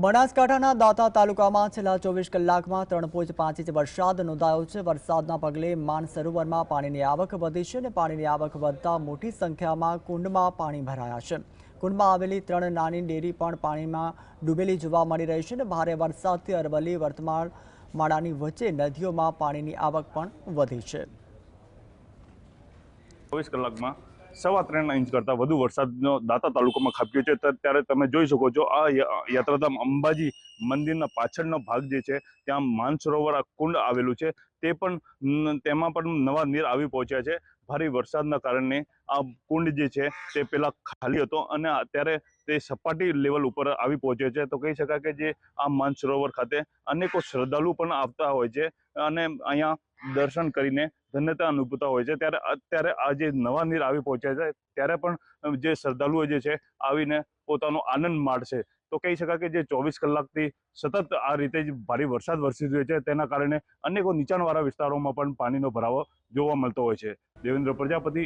બનાસકાંઠાના દાંતા તાલુકામાં છેલ્લા 24 કલાકમાં 3.5 ઇંચ વરસાદ નોંધાયો છે। વરસાદના પગલે માનસરોવરમાં પાણીની આવક વધી છે અને પાણીની આવક વધતા મોટી સંખ્યામાં કુંડમાં પાણી ભરાયા છે। કુંડમાં આવેલી 3 નાની ડેરી પણ પાણીમાં ડૂબેલી જોવા મળી રહી છે અને ભારે વરસાદથી અરવલ્લી વર્તમાન માળાની વચ્ચે નદીઓમાં પાણીની આવક પણ વધી છે। 24 કલાકમાં 3.25 ઇંચ કરતાં વધુ વરસાદનો દાંતા તાલુકામાં ખાબક્યો છે। ત્યારે તમે જોઈ શકો છો આ યાત્રાધામ અંબાજી મંદિરના પાછળનો ભાગ જે છે ત્યાં માનસરોવર કુંડ આવેલું છે તે પણ તેમાં પણ નવા નીર આવી પહોંચ્યા છે। ભારે વરસાદના કારણે આ કુંડ જે છે તે પહેલા ખાલી હતો અને અત્યારે તે સપાટી લેવલ ઉપર આવી પહોંચ્યો છે। તો કહી શકાય કે જે આ માનસરોવર ખાતે અનેકો શ્રદ્ધાળુ પણ આવતા હોય છે અને અહીંયા દર્શન કરીને ધન્યતા અનુભવતા હોય છે। ત્યારે અત્યારે આ જે નવા નીર આવી પહોંચ્યા છે ત્યારે પણ જે શ્રદ્ધાળુઓ જે છે આવીને પોતાનો આનંદ માણશે। તો કહી શકાય કે જે 24 કલાકથી સતત આ રીતે જ ભારે વરસાદ વરસી રહ્યો છે તેના કારણે અનેકો નીચાણવાળા વિસ્તારોમાં પણ પાણીનો ભરાવો જોવા મળતો હોય છે। દેવેન્દ્ર પ્રજાપતિ।